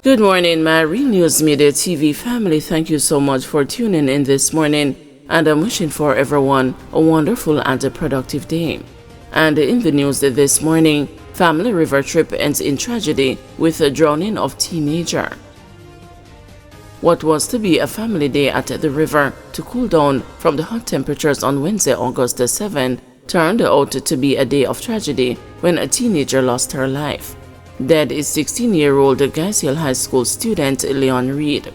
Good morning, my Real News Media TV family. Thank you so much for tuning in this morning, and I'm wishing for everyone a wonderful and a productive day. And in the news this morning, family river trip ends in tragedy with a drowning of teenager. What was to be a family day at the river to cool down from the hot temperatures on Wednesday, August the 7th, turned out to be a day of tragedy when a teenager lost her life. Dead is 16-year-old Guys Hill High School student Leon Reed.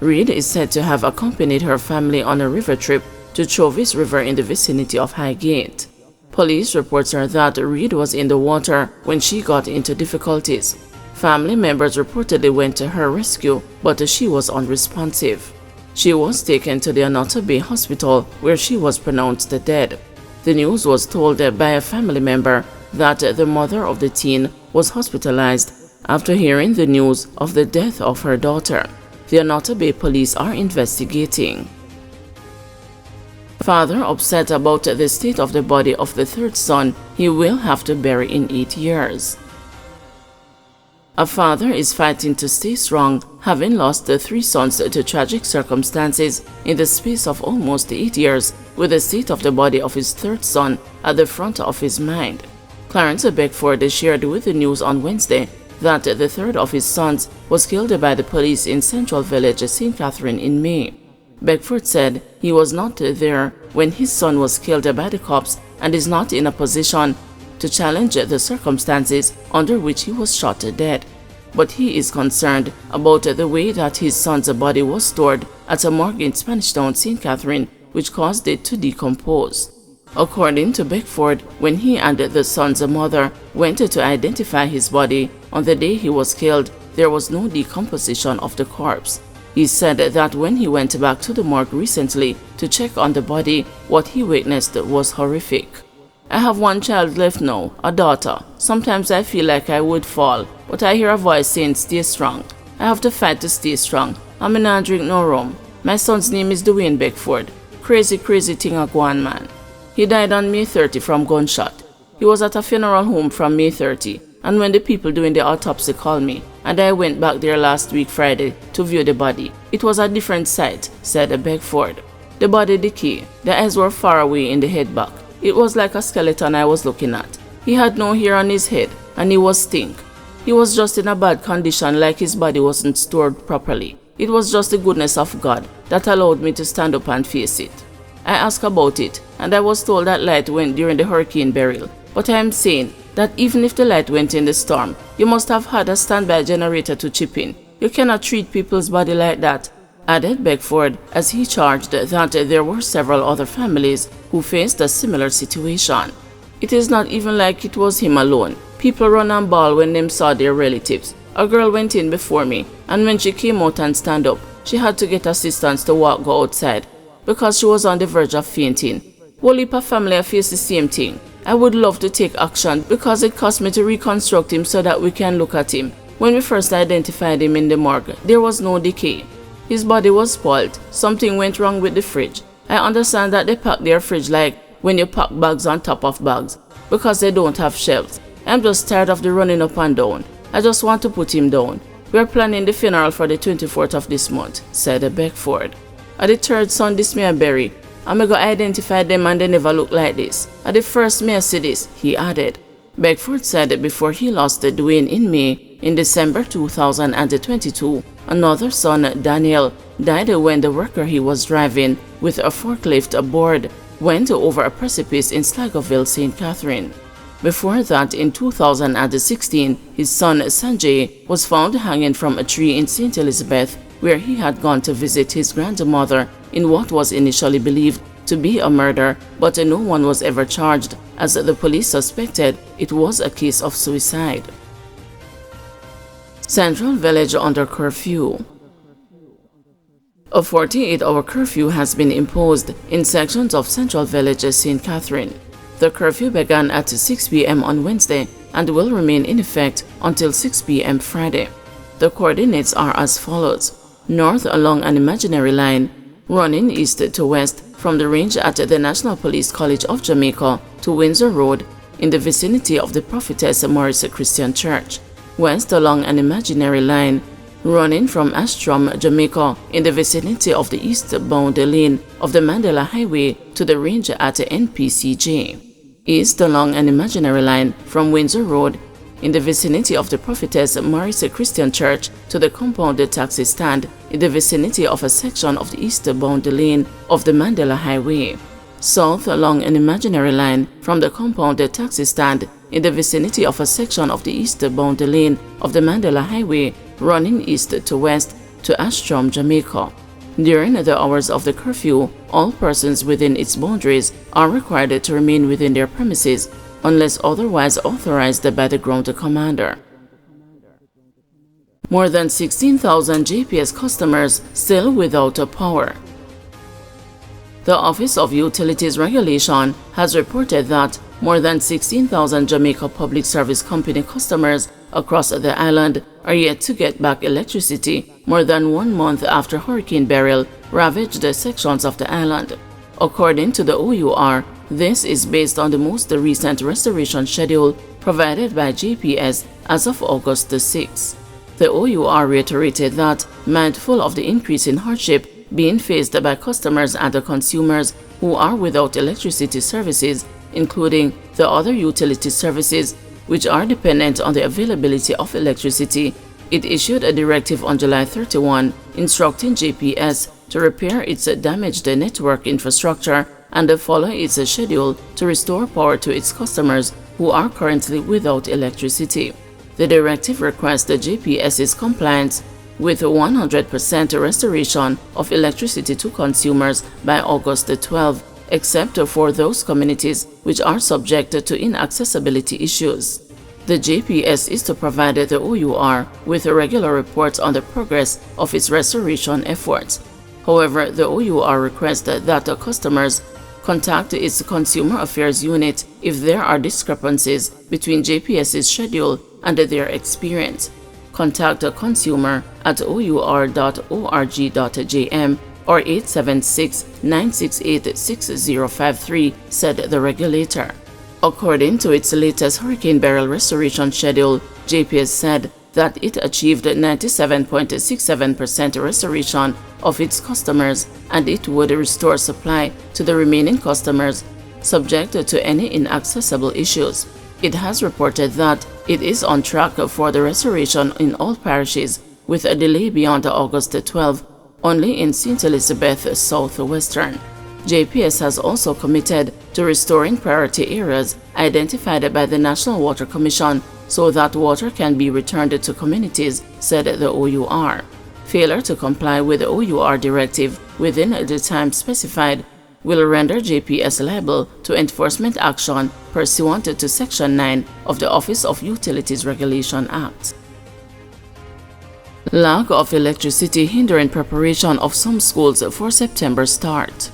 Reed is said to have accompanied her family on a river trip to Chovis River in the vicinity of Highgate. Police reports are that Reed was in the water when she got into difficulties. Family members reportedly went to her rescue, but she was unresponsive. She was taken to the Anota Bay Hospital, where she was pronounced dead. The news was told by a family member that the mother of the teen was hospitalized after hearing the news of the death of her daughter. The Anota Bay police are investigating. Father upset about the state of the body of the third son he will have to bury in 8 years. A father is fighting to stay strong, having lost the 3 sons to tragic circumstances in the space of almost 8 years, with the state of the body of his third son at the front of his mind. Clarence Beckford shared with the news on Wednesday that the third of his sons was killed by the police in Central Village, St. Catherine in May. Beckford said he was not there when his son was killed by the cops and is not in a position to challenge the circumstances under which he was shot dead. But he is concerned about the way that his son's body was stored at a morgue in Spanish Town, St. Catherine, which caused it to decompose. According to Beckford, when he and the son's mother went to identify his body on the day he was killed, there was no decomposition of the corpse. He said that when he went back to the morgue recently to check on the body, what he witnessed was horrific. I have 1 child left now, a daughter. Sometimes I feel like I would fall, but I hear a voice saying, "Stay strong." I have to fight to stay strong. I may not drink no rum. My son's name is Dwayne Beckford. Crazy thing a go on, man. He died on May 30 from gunshot. He was at a funeral home from May 30, and when the people doing the autopsy called me, and I went back there last week Friday to view the body, it was a different sight, said Beckford. The body decayed. The eyes were far away in the head back. It was like a skeleton I was looking at. He had no hair on his head, and he was stink. He was just in a bad condition, like his body wasn't stored properly. It was just the goodness of God that allowed me to stand up and face it. I asked about it, and I was told that light went during the hurricane burial. But I am saying that even if the light went in the storm, you must have had a standby generator to chip in. You cannot treat people's body like that, added Beckford, as he charged that there were several other families who faced a similar situation. It is not even like it was him alone. People run and bawl when them saw their relatives. A girl went in before me, and when she came out and stand up, she had to get assistance to go outside, because she was on the verge of fainting. Whole heap of family have faced the same thing. I would love to take action because it cost me to reconstruct him so that we can look at him. When we first identified him in the morgue, there was no decay. His body was spoiled. Something went wrong with the fridge. I understand that they pack their fridge like when you pack bags on top of bags, because they don't have shelves. I'm just tired of the running up and down. I just want to put him down. We're planning the funeral for the 24th of this month, said Beckford. At the third son this may bury, I'm going to identify them and they never look like this. At the first may see this, he added. Beckford said before he lost Dwayne in May, in December 2022, another son, Daniel, died when the worker he was driving with a forklift aboard went over a precipice in Slagoville, St. Catherine. Before that, in 2016, his son Sanjay was found hanging from a tree in St. Elizabeth, where he had gone to visit his grandmother in what was initially believed to be a murder, but no one was ever charged, as the police suspected it was a case of suicide. Central Village under curfew. A 48-hour curfew has been imposed in sections of Central Village, St. Catherine. The curfew began at 6 p.m. on Wednesday and will remain in effect until 6 p.m. Friday. The coordinates are as follows: north along an imaginary line, running east to west from the range at the National Police College of Jamaica to Windsor Road in the vicinity of the Prophetess Morris Christian Church. West along an imaginary line, running from Astrom, Jamaica, in the vicinity of the eastbound lane of the Mandela Highway to the range at NPCJ. East along an imaginary line from Windsor Road in the vicinity of the Prophetess Mary's Christian Church to the compound taxi stand in the vicinity of a section of the eastbound lane of the Mandela Highway. South along an imaginary line from the compound taxi stand in the vicinity of a section of the eastbound lane of the Mandela Highway running east to west to Astrom, Jamaica. During the hours of the curfew, all persons within its boundaries are required to remain within their premises unless otherwise authorized by the ground commander. More than 16,000 JPS customers still without power. The Office of Utilities Regulation has reported that more than 16,000 Jamaica Public Service Company customers across the island are yet to get back electricity more than 1 month after Hurricane Beryl ravaged the sections of the island. According to the OUR, this is based on the most recent restoration schedule provided by JPS as of August 6. The OUR reiterated that, mindful of the increase in hardship being faced by customers and the consumers who are without electricity services, including the other utility services which are dependent on the availability of electricity, it issued a directive on July 31 instructing JPS to repair its damaged network infrastructure and follow its schedule to restore power to its customers who are currently without electricity. The directive requires the JPS's compliance with 100% restoration of electricity to consumers by August 12, except for those communities which are subject to inaccessibility issues. The JPS is to provide the OUR with regular reports on the progress of its restoration efforts. However, the OUR requests that the customers contact its Consumer Affairs Unit if there are discrepancies between JPS's schedule and their experience. Contact a consumer at our.org.jm or 876-968-6053, said the regulator. According to its latest Hurricane Beryl restoration schedule, JPS said that it achieved 97.67% restoration of its customers and it would restore supply to the remaining customers subject to any inaccessible issues. It has reported that it is on track for the restoration in all parishes with a delay beyond August 12, only in St. Elizabeth Southwestern. JPS has also committed to restoring priority areas identified by the National Water Commission so that water can be returned to communities, said the OUR. Failure to comply with the OUR directive within the time specified will render JPS liable to enforcement action pursuant to Section 9 of the Office of Utilities Regulation Act. Lack of electricity hindering preparation of some schools for September start.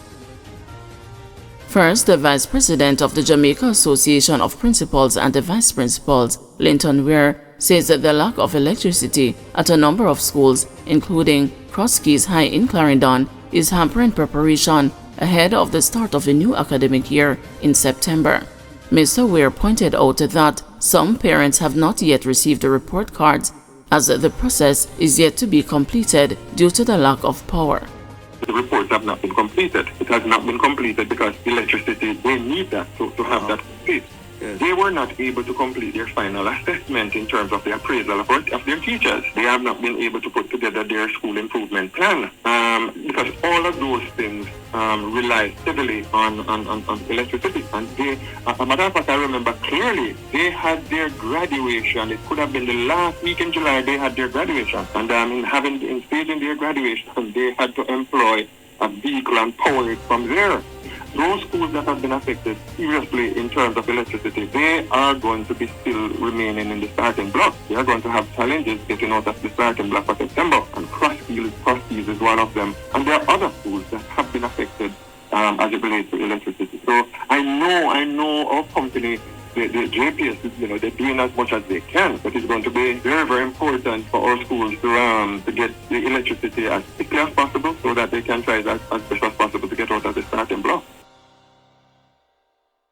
First, the Vice President of the Jamaica Association of Principals and the Vice Principals, Linton Ware, says that the lack of electricity at a number of schools, including Cross Keys High in Clarendon, is hampering preparation ahead of the start of the new academic year in September. Mr. Ware pointed out that some parents have not yet received the report cards as the process is yet to be completed due to the lack of power. The reports have not been completed. It has not been completed because electricity, they need that to have that complete. Yes. They were not able to complete their final assessment in terms of the appraisal of their teachers. They have not been able to put together their school improvement plan because all of those things rely heavily on electricity. And they, a matter of fact, I remember clearly, they had their graduation. It could have been the last week in July they had their graduation. And in staging their graduation, they had to employ a vehicle and power it from there. Those schools that have been affected seriously in terms of electricity, they are going to be still remaining in the starting block. They are going to have challenges getting out of the starting block for September, and Cross Keys is one of them. And there are other schools that have been affected as it relates to electricity. So I know our company, the JPS, they're doing as much as they can, but it's going to be very, very important for our schools to get the electricity as quickly as possible so that they can try as best as possible to get out of the starting block.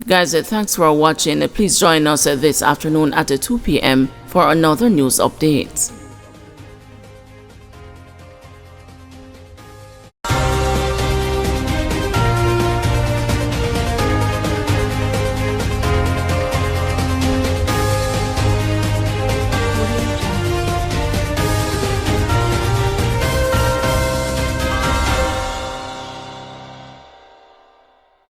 Guys, thanks for watching. Please join us this afternoon at 2 p.m. for another news update.